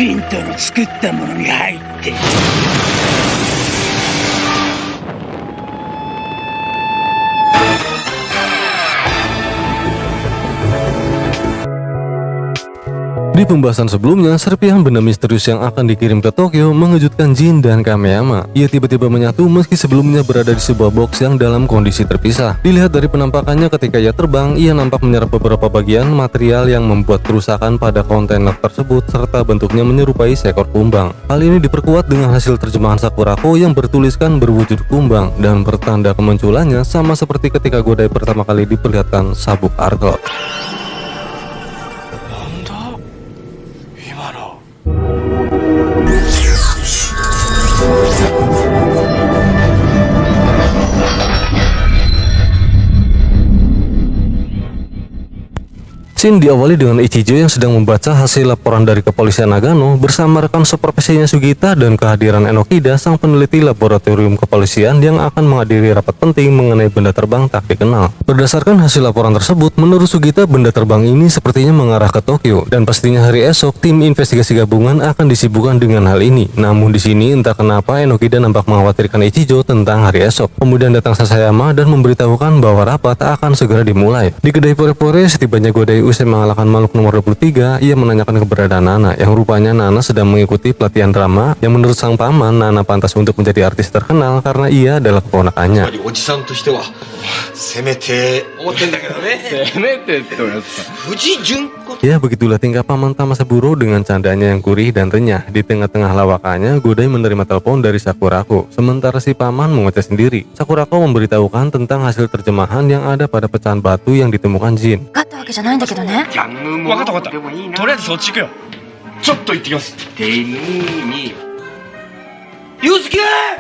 リントの作ったものに入って。Di pembahasan sebelumnya, serpihan benda misterius yang akan dikirim ke Tokyo mengejutkan Jin dan Kameyama. Ia tiba-tiba menyatu meski sebelumnya berada di sebuah box yang dalam kondisi terpisah. Dilihat dari penampakannya ketika ia terbang, ia nampak menyerap beberapa bagian material yang membuat kerusakan pada kontainer tersebut serta bentuknya menyerupai seekor kumbang. Hal ini diperkuat dengan hasil terjemahan Sakurako yang bertuliskan berwujud kumbang dan pertanda kemunculannya sama seperti ketika Godai pertama kali diperlihatkan sabuk Argos. Scene diawali dengan Ichijo yang sedang membaca hasil laporan dari kepolisian Nagano bersama rekan supervisinya Sugita dan kehadiran Enokida, sang peneliti laboratorium kepolisian yang akan menghadiri rapat penting mengenai benda terbang tak dikenal. Berdasarkan hasil laporan tersebut, menurut Sugita benda terbang ini sepertinya mengarah ke Tokyo dan pastinya hari esok tim investigasi gabungan akan disibukkan dengan hal ini. Namun di sini entah kenapa Enokida nampak mengkhawatirkan Ichijo tentang hari esok. Kemudian datang Sasayama dan memberitahukan bahwa rapat akan segera dimulai. Di kedai pore-pore setibanya Godai usai mengalahkan makhluk nomor 23, ia menanyakan keberadaan Nana, yang rupanya Nana sedang mengikuti pelatihan drama yang menurut sang paman, Nana pantas untuk menjadi artis terkenal karena ia adalah keponakannya. Ya, begitulah tingkah paman Tamasaburo dengan candanya yang gurih dan renyah. Di tengah-tengah lawakannya, Godai menerima telepon dari Sakurako. Sementara si paman mengoceh sendiri. Sakurako memberitahukan tentang hasil terjemahan yang ada pada pecahan batu yang ditemukan Jin.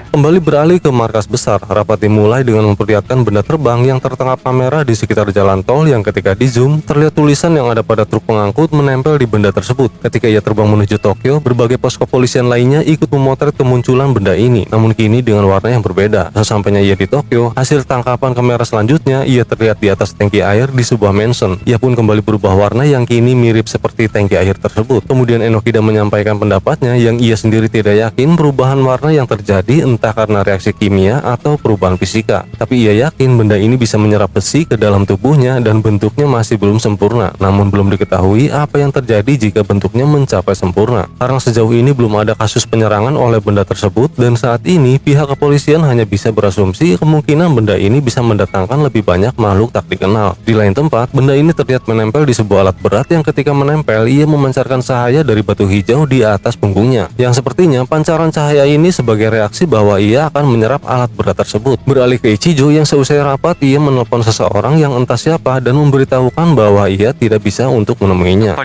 Kembali beralih ke markas besar, rapat dimulai dengan memperlihatkan benda terbang yang tertangkap kamera di sekitar jalan tol yang ketika di zoom, terlihat tulisan yang ada pada truk pengangkut menempel di benda tersebut. Ketika ia terbang menuju Tokyo, berbagai pos kepolisian lainnya ikut memotret kemunculan benda ini, namun kini dengan warna yang berbeda. Sesampainya ia di Tokyo, hasil tangkapan kamera selanjutnya, ia terlihat di atas tangki air di sebuah mansion. Ia pun kembali berubah warna yang kini mirip seperti tangki air tersebut. Kemudian Enokida menyampaikan pendapatnya yang ia sendiri tidak yakin perubahan warna yang terjadi entah karena reaksi kimia atau perubahan fisika. Tapi ia yakin benda ini bisa menyerap besi ke dalam tubuhnya dan bentuknya masih belum sempurna. Namun belum diketahui apa yang terjadi jika bentuknya mencapai sempurna. Karena sejauh ini belum ada kasus penyerangan oleh benda tersebut dan saat ini pihak kepolisian hanya bisa berasumsi kemungkinan benda ini bisa mendatangkan lebih banyak makhluk tak dikenal. Di lain tempat, benda ini terlihat menempel di sebuah alat berat yang ketika menempel ia memancarkan cahaya dari batu hijau di atas punggungnya. Yang sepertinya pancaran cahaya ini sebagai reaksi bahwa ia akan menyerap alat berat tersebut. Beralih ke Ichijo yang seusai rapat ia menelpon seseorang yang entah siapa dan memberitahukan bahwa ia tidak bisa untuk menemuinya.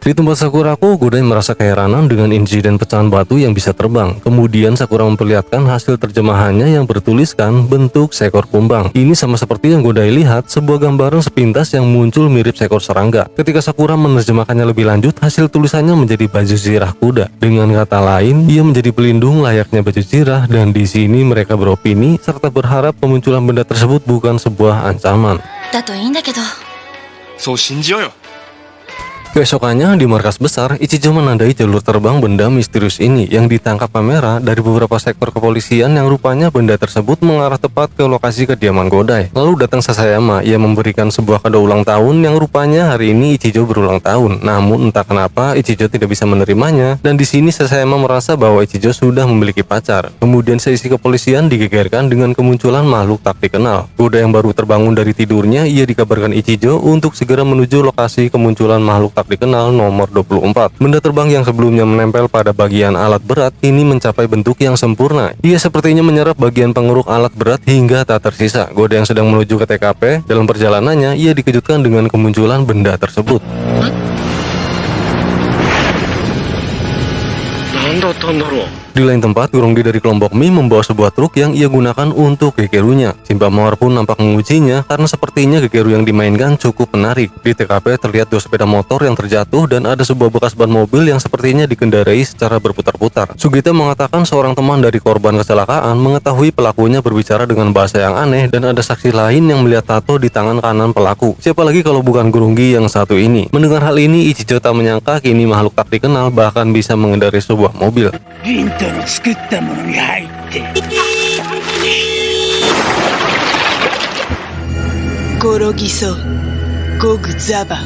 Di tempat Sakurako, Godai merasa keheranan dengan insiden pecahan batu yang bisa terbang. Kemudian Sakura memperlihatkan hasil terjemahannya yang bertuliskan bentuk seekor kumbang. Ini sama seperti yang Godai lihat, sebuah gambaran sepintas yang muncul mirip seekor serangga. Ketika Sakura menerjemahkannya lebih lanjut, hasil tulisannya menjadi baju zirah kuda. Dengan kata lain, ia menjadi pelindung layaknya baju zirah dan di sini mereka beropini serta berharap kemunculan benda tersebut bukan sebuah ancaman. Keesokannya di markas besar, Ichijo menandai jalur terbang benda misterius ini yang ditangkap kamera dari beberapa sektor kepolisian yang rupanya benda tersebut mengarah tepat ke lokasi kediaman Godai. Lalu datang Sasayama, ia memberikan sebuah kado ulang tahun yang rupanya hari ini Ichijo berulang tahun. Namun entah kenapa Ichijo tidak bisa menerimanya dan di sini Sasayama merasa bahwa Ichijo sudah memiliki pacar. Kemudian seisi kepolisian digegerkan dengan kemunculan makhluk tak dikenal. Godai yang baru terbangun dari tidurnya, ia dikabarkan Ichijo untuk segera menuju lokasi kemunculan makhluk tak dikenal nomor 24. Benda terbang yang sebelumnya menempel pada bagian alat berat kini mencapai bentuk yang sempurna. Ia sepertinya menyerap bagian pengeruk alat berat hingga tak tersisa. Godai yang sedang menuju ke TKP, dalam perjalanannya ia dikejutkan dengan kemunculan benda tersebut. Di lain tempat, Guronggi dari kelompok Mi membawa sebuah truk yang ia gunakan untuk Gegerunya. Simba Mawar pun nampak mengujinya karena sepertinya Gegeru yang dimainkan cukup menarik. Di TKP terlihat dua sepeda motor yang terjatuh dan ada sebuah bekas ban mobil yang sepertinya dikendarai secara berputar-putar. Sugita mengatakan seorang teman dari korban kecelakaan mengetahui pelakunya berbicara dengan bahasa yang aneh dan ada saksi lain yang melihat tato di tangan kanan pelaku. Siapa lagi kalau bukan Guronggi yang satu ini? Mendengar hal ini, Ichijo tak menyangka kini makhluk tak dikenal bahkan bisa mengendarai sebuah mobil. リントの作ったものに入って。ゴロギソゴグザバ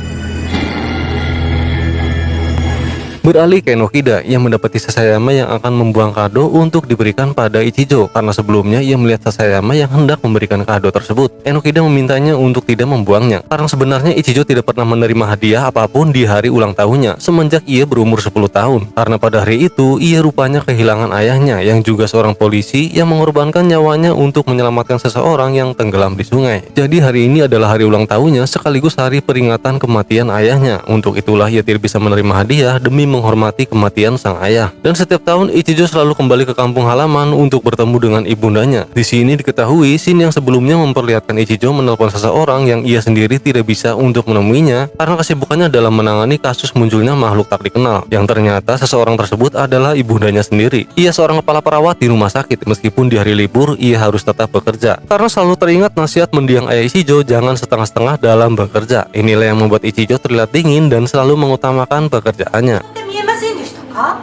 Beralih ke Enokida yang mendapati Sasayama yang akan membuang kado untuk diberikan pada Ichijo karena sebelumnya ia melihat Sasayama yang hendak memberikan kado tersebut. Enokida memintanya untuk tidak membuangnya karena sebenarnya Ichijo tidak pernah menerima hadiah apapun di hari ulang tahunnya semenjak ia berumur 10 tahun. Karena pada hari itu ia rupanya kehilangan ayahnya yang juga seorang polisi yang mengorbankan nyawanya untuk menyelamatkan seseorang yang tenggelam di sungai. Jadi hari ini adalah hari ulang tahunnya sekaligus hari peringatan kematian ayahnya. Untuk itulah ia tidak bisa menerima hadiah demi menghormati kematian sang ayah. Dan setiap tahun Ichijo selalu kembali ke kampung halaman untuk bertemu dengan ibundanya. Di sini diketahui scene yang sebelumnya memperlihatkan Ichijo menelpon seseorang yang ia sendiri tidak bisa untuk menemuinya karena kesibukannya dalam menangani kasus munculnya makhluk tak dikenal. Yang ternyata seseorang tersebut adalah ibundanya sendiri. Ia seorang kepala perawat di rumah sakit meskipun di hari libur ia harus tetap bekerja. Karena selalu teringat nasihat mendiang ayah Ichijo jangan setengah-setengah dalam bekerja. Inilah yang membuat Ichijo terlihat dingin dan selalu mengutamakan pekerjaannya. 見えませんでしたか？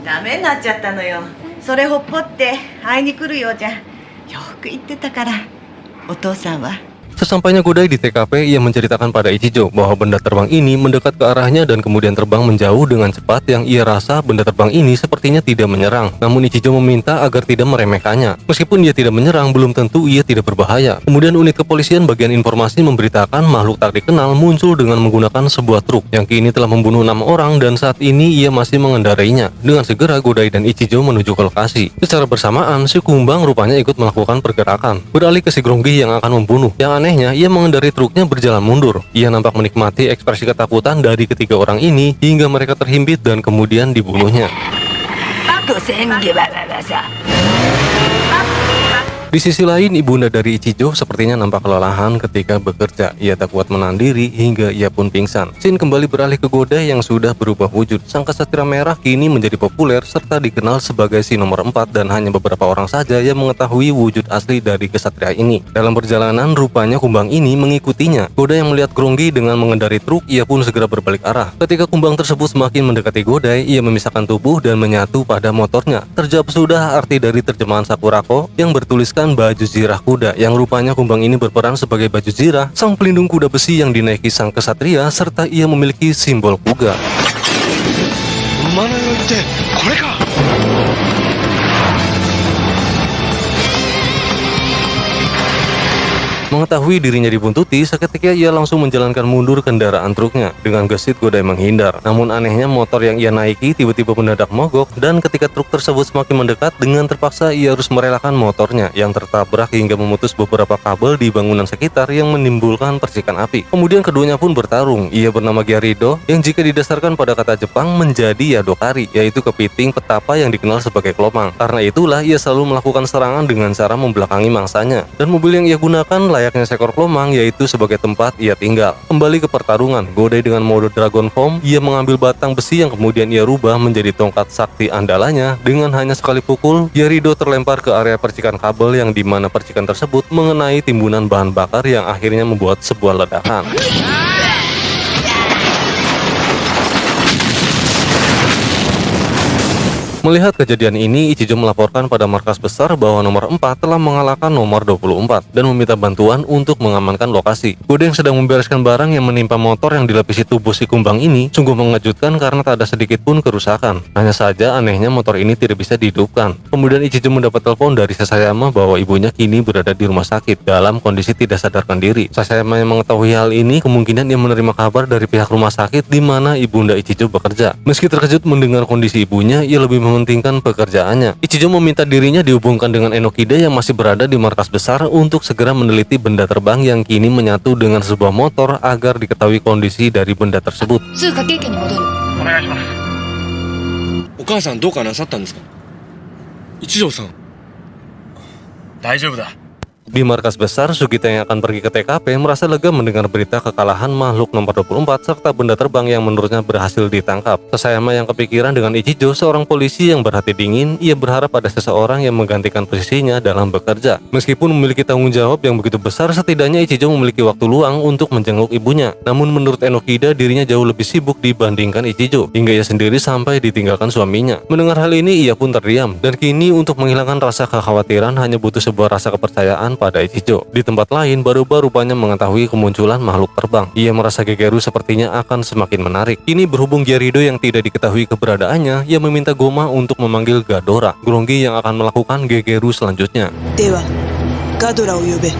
ダメになっちゃったのよ。それほっぽって会いに来るようじゃよく言ってたから。お父さんは Sesampainya Godai di TKP, ia menceritakan pada Ichijo bahwa benda terbang ini mendekat ke arahnya dan kemudian terbang menjauh dengan cepat yang ia rasa benda terbang ini sepertinya tidak menyerang. Namun Ichijo meminta agar tidak meremehkannya. Meskipun ia tidak menyerang, belum tentu ia tidak berbahaya. Kemudian unit kepolisian bagian informasi memberitakan makhluk tak dikenal muncul dengan menggunakan sebuah truk yang kini telah membunuh 6 orang dan saat ini ia masih mengendarainya. Dengan segera Godai dan Ichijo menuju ke lokasi. Secara bersamaan, si Kumbang rupanya ikut melakukan pergerakan. Beralih ke si Guronggi yang akan membunuh. Yang anehnya, ia mengendarai truknya berjalan mundur. Ia nampak menikmati ekspresi ketakutan dari ketiga orang ini hingga mereka terhimpit dan kemudian dibunuhnya. と千里バババさ。 Di sisi lain, ibunda dari Ichijo sepertinya nampak kelelahan ketika bekerja. Ia tak kuat menahan diri hingga ia pun pingsan. Scene kembali beralih ke Godai yang sudah berubah wujud. Sang kesatria merah kini menjadi populer serta dikenal sebagai si nomor 4 dan hanya beberapa orang saja yang mengetahui wujud asli dari kesatria ini. Dalam perjalanan, rupanya Kumbang ini mengikutinya. Godai yang melihat Guronggi dengan mengendarai truk, ia pun segera berbalik arah. Ketika Kumbang tersebut semakin mendekati Godai, ia memisahkan tubuh dan menyatu pada motornya. Terjawab sudah arti dari terjemahan Sakurako yang bertuliskan baju zirah kuda, yang rupanya Kumbang ini berperan sebagai baju zirah, sang pelindung kuda besi yang dinaiki sang kesatria, serta ia memiliki simbol kuga. Mana yang itu? Koreka. Mengetahui dirinya dibuntuti, seketika ia langsung menjalankan mundur kendaraan truknya. Dengan gesit Godai menghindar. Namun anehnya motor yang ia naiki tiba-tiba mendadak mogok dan ketika truk tersebut semakin mendekat, dengan terpaksa ia harus merelakan motornya yang tertabrak hingga memutus beberapa kabel di bangunan sekitar yang menimbulkan percikan api. Kemudian keduanya pun bertarung. Ia bernama Gyarido yang jika didasarkan pada kata Jepang menjadi Yadokari, yaitu kepiting petapa yang dikenal sebagai kelomang. Karena itulah ia selalu melakukan serangan dengan cara membelakangi mangsanya. Dan mobil yang ia gunakan layaknya seekor kelomang, yaitu sebagai tempat ia tinggal. Kembali ke pertarungan, Godai dengan mode Dragon Form, ia mengambil batang besi yang kemudian ia rubah menjadi tongkat sakti andalanya. Dengan hanya sekali pukul, Gyarido terlempar ke area percikan kabel yang dimana percikan tersebut mengenai timbunan bahan bakar yang akhirnya membuat sebuah ledakan. Melihat kejadian ini, Ichijo melaporkan pada markas besar bahwa nomor 4 telah mengalahkan nomor 24 dan meminta bantuan untuk mengamankan lokasi. Godai yang sedang membereskan barang yang menimpa motor yang dilapisi tubuh si Kumbang ini sungguh mengejutkan karena tak ada sedikit pun kerusakan. Hanya saja anehnya motor ini tidak bisa dihidupkan. Kemudian Ichijo mendapat telepon dari Sasayama bahwa ibunya kini berada di rumah sakit dalam kondisi tidak sadarkan diri. Sasayama yang mengetahui hal ini kemungkinan ia menerima kabar dari pihak rumah sakit di mana ibunda Ichijo bekerja. Meski terkejut mendengar kondisi ibunya, ia lebih mementingkan pekerjaannya. Ichijo meminta dirinya dihubungkan dengan Enokida yang masih berada di markas besar untuk segera meneliti benda terbang yang kini menyatu dengan sebuah motor agar diketahui kondisi dari benda tersebut. 通過経験に戻る。お母さんどうかなさったんですか？一条さん、大丈夫だ。 Di markas besar, Sugita yang akan pergi ke TKP merasa lega mendengar berita kekalahan makhluk nomor 24 serta benda terbang yang menurutnya berhasil ditangkap. Sasayama yang kepikiran dengan Ichijo, seorang polisi yang berhati dingin, ia berharap ada seseorang yang menggantikan posisinya dalam bekerja. Meskipun memiliki tanggung jawab yang begitu besar, setidaknya Ichijo memiliki waktu luang untuk menjenguk ibunya. Namun menurut Enokida, dirinya jauh lebih sibuk dibandingkan Ichijo, hingga ia sendiri sampai ditinggalkan suaminya. Mendengar hal ini, ia pun terdiam, dan kini untuk menghilangkan rasa kekhawatiran hanya butuh sebuah rasa kepercayaan pada Ichijo. Di tempat lain, Baruba rupanya mengetahui kemunculan makhluk terbang. Ia merasa Gegeru sepertinya akan semakin menarik. Kini berhubung Gyarido yang tidak diketahui keberadaannya, ia meminta Goma untuk memanggil Ghidorah, Grongi yang akan melakukan Gegeru selanjutnya. Dewa, Ghidorah を呼べ。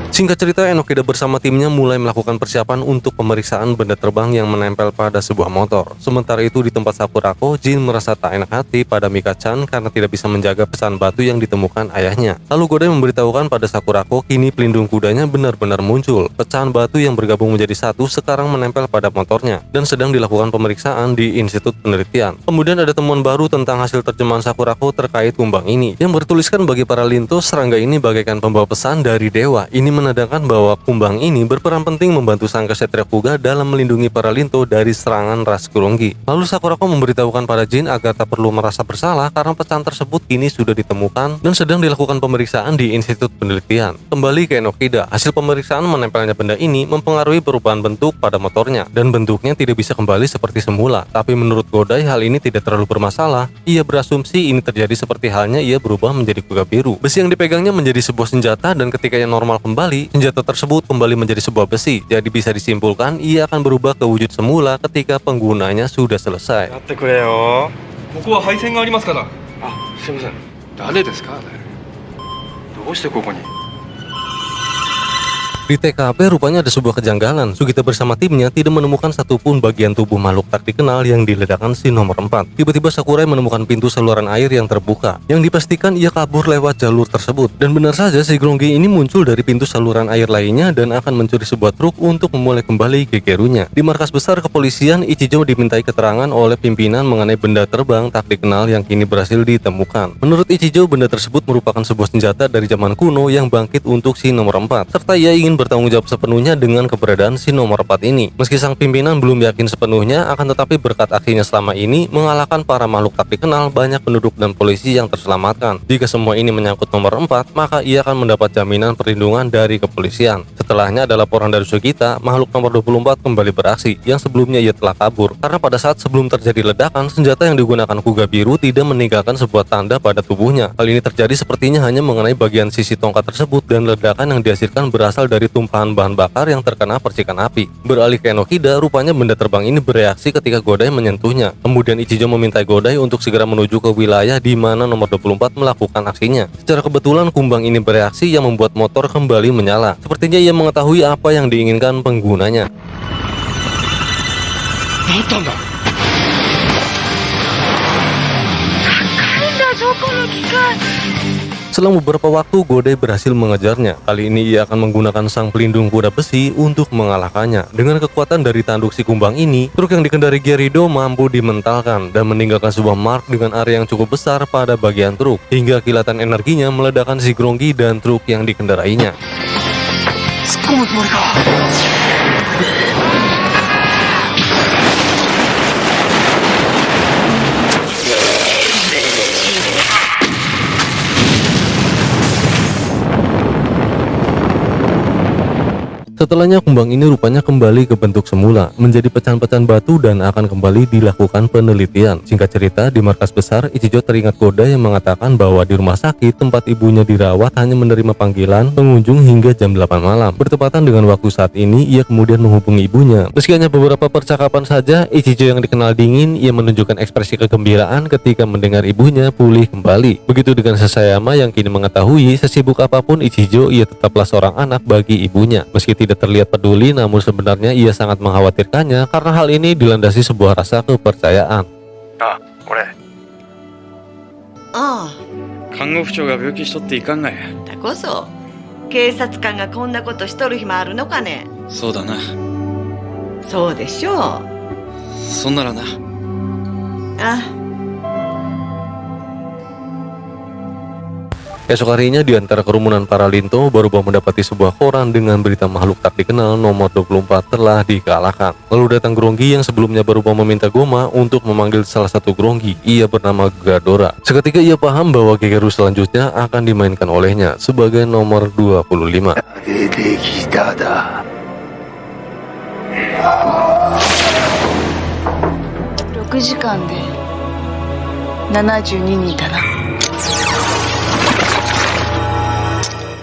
Singkat cerita, Enokida bersama timnya mulai melakukan persiapan untuk pemeriksaan benda terbang yang menempel pada sebuah motor. Sementara itu di tempat Sakurako, Jin merasa tak enak hati pada Mika-chan karena tidak bisa menjaga pecahan batu yang ditemukan ayahnya. Lalu Godai memberitahukan pada Sakurako kini pelindung kudanya benar-benar muncul. Pecahan batu yang bergabung menjadi satu sekarang menempel pada motornya dan sedang dilakukan pemeriksaan di Institut Penelitian. Kemudian ada temuan baru tentang hasil terjemahan Sakurako terkait kumbang ini yang bertuliskan bagi para linto, serangga ini bagaikan pembawa pesan dari dewa. Ini menandakan bahwa kumbang ini berperan penting membantu sang Ksatria Kuga dalam melindungi para linto dari serangan ras Grongi. Lalu Sakurako memberitahukan pada Jin agar tak perlu merasa bersalah karena pecahan tersebut kini sudah ditemukan dan sedang dilakukan pemeriksaan di Institut Penelitian. Kembali ke Enokida, hasil pemeriksaan menempelnya benda ini mempengaruhi perubahan bentuk pada motornya dan bentuknya tidak bisa kembali seperti semula. Tapi menurut Godai hal ini tidak terlalu bermasalah. Ia berasumsi ini terjadi seperti halnya ia berubah menjadi kuga biru. Besi yang dipegangnya menjadi sebuah senjata dan ketika ia normal kembali, senjata tersebut kembali menjadi sebuah besi. Jadi bisa disimpulkan ia akan berubah ke wujud semula ketika penggunanya sudah selesai. やってくれよ。ここは配線がありますから。あ、すいません。誰ですか？どうしてここに？ Di TKP rupanya ada sebuah kejanggalan. Sugita bersama timnya tidak menemukan satupun bagian tubuh makhluk tak dikenal yang diledakkan si nomor 4. Tiba-tiba Sakurai menemukan pintu saluran air yang terbuka, yang dipastikan ia kabur lewat jalur tersebut. Dan benar saja si Grongi ini muncul dari pintu saluran air lainnya dan akan mencuri sebuah truk untuk memulai kembali Gegerunya. Di markas besar kepolisian, Ichijo dimintai keterangan oleh pimpinan mengenai benda terbang tak dikenal yang kini berhasil ditemukan. Menurut Ichijo, benda tersebut merupakan sebuah senjata dari zaman kuno yang bangkit untuk si nomor 4, serta ia ingin bertanggung jawab sepenuhnya dengan keberadaan si nomor 4 ini. Meski sang pimpinan belum yakin sepenuhnya, akan tetapi berkat aksinya selama ini mengalahkan para makhluk tak dikenal, banyak penduduk dan polisi yang terselamatkan. Jika semua ini menyangkut nomor 4, maka ia akan mendapat jaminan perlindungan dari kepolisian. Setelahnya ada laporan dari Sugita, makhluk nomor 24 kembali beraksi, yang sebelumnya ia telah kabur. Karena pada saat sebelum terjadi ledakan, senjata yang digunakan kuga biru tidak meninggalkan sebuah tanda pada tubuhnya. Hal ini terjadi sepertinya hanya mengenai bagian sisi tongkat tersebut dan ledakan yang dihasilkan berasal dari tumpahan bahan bakar yang terkena percikan api. Beralih ke Enokida, rupanya benda terbang ini bereaksi ketika Godai menyentuhnya. Kemudian Ichijo meminta Godai untuk segera menuju ke wilayah di mana nomor 24 melakukan aksinya. Secara kebetulan kumbang ini bereaksi yang membuat motor kembali menyala. Sepertinya ia mengetahui apa yang diinginkan penggunanya. Selang beberapa waktu, Godai berhasil mengejarnya. Kali ini ia akan menggunakan sang pelindung kuda besi untuk mengalahkannya. Dengan kekuatan dari tanduk si kumbang ini, truk yang dikendari Gyarido mampu dimentalkan dan meninggalkan sebuah mark dengan area yang cukup besar pada bagian truk, hingga kilatan energinya meledakkan si Grongi dan truk yang dikendarainya. Setelahnya kumbang ini rupanya kembali ke bentuk semula, menjadi pecahan-pecahan batu dan akan kembali dilakukan penelitian. Singkat cerita, di markas besar, Ichijo teringat Godai yang mengatakan bahwa di rumah sakit tempat ibunya dirawat hanya menerima panggilan pengunjung hingga jam 8 malam. Bertepatan dengan waktu saat ini, ia kemudian menghubungi ibunya. Meski hanya beberapa percakapan saja, Ichijo yang dikenal dingin, ia menunjukkan ekspresi kegembiraan ketika mendengar ibunya pulih kembali. Begitu dengan Sasayama yang kini mengetahui sesibuk apapun Ichijo, ia tetaplah seorang anak bagi ibunya. Meski tidak terlihat peduli, namun sebenarnya ia sangat mengkhawatirkannya karena hal ini dilandasi sebuah rasa kepercayaan. Ah, あ看護婦長が病気しとっていかんがや。あ、だこそ警察官がこんなことしとる暇あるのかね。そうだな。そうでしょう。そんならな。Ah, Esok harinya di antara kerumunan para linto, Barubah mendapati sebuah koran dengan berita makhluk tak dikenal nomor 24 telah dikalahkan. Lalu datang Gronggi yang sebelumnya Barubah meminta Goma untuk memanggil salah satu Gronggi. Ia bernama Gadora. Seketika ia paham bahwa Gegeru selanjutnya akan dimainkan olehnya sebagai nomor 25. 出てきただ。 6時間で72人だな。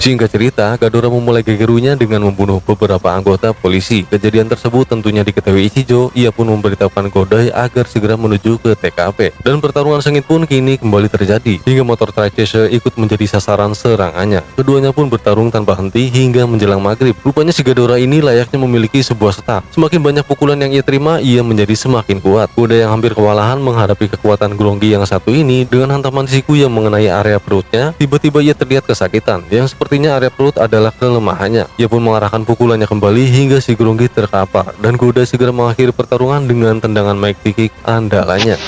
Singkat cerita, Gadora memulai Gegerunya dengan membunuh beberapa anggota polisi. Kejadian tersebut tentunya diketahui Ichijo. Ia pun memberitahukan Godai agar segera menuju ke TKP. Dan pertarungan sengit pun kini kembali terjadi, hingga motor Trikesha ikut menjadi sasaran serangannya. Keduanya pun bertarung tanpa henti hingga menjelang maghrib. Rupanya si Gadora ini layaknya memiliki sebuah setak. Semakin banyak pukulan yang ia terima, ia menjadi semakin kuat. Godai yang hampir kewalahan menghadapi kekuatan Gronggi yang satu ini dengan hantaman siku yang mengenai area perutnya. Tiba-tiba ia terlihat kesakitan, yang sepertinya area perut adalah kelemahannya. Ia pun mengarahkan pukulannya kembali hingga si Gronggi terkapar, dan Godai segera mengakhiri pertarungan dengan tendangan mighty kick andalannya.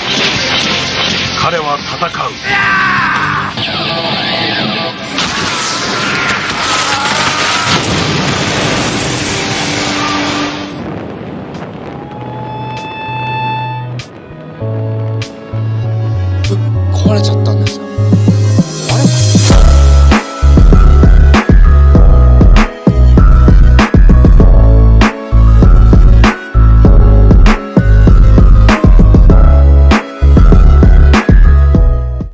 彼は戦う。 壊れちゃったんです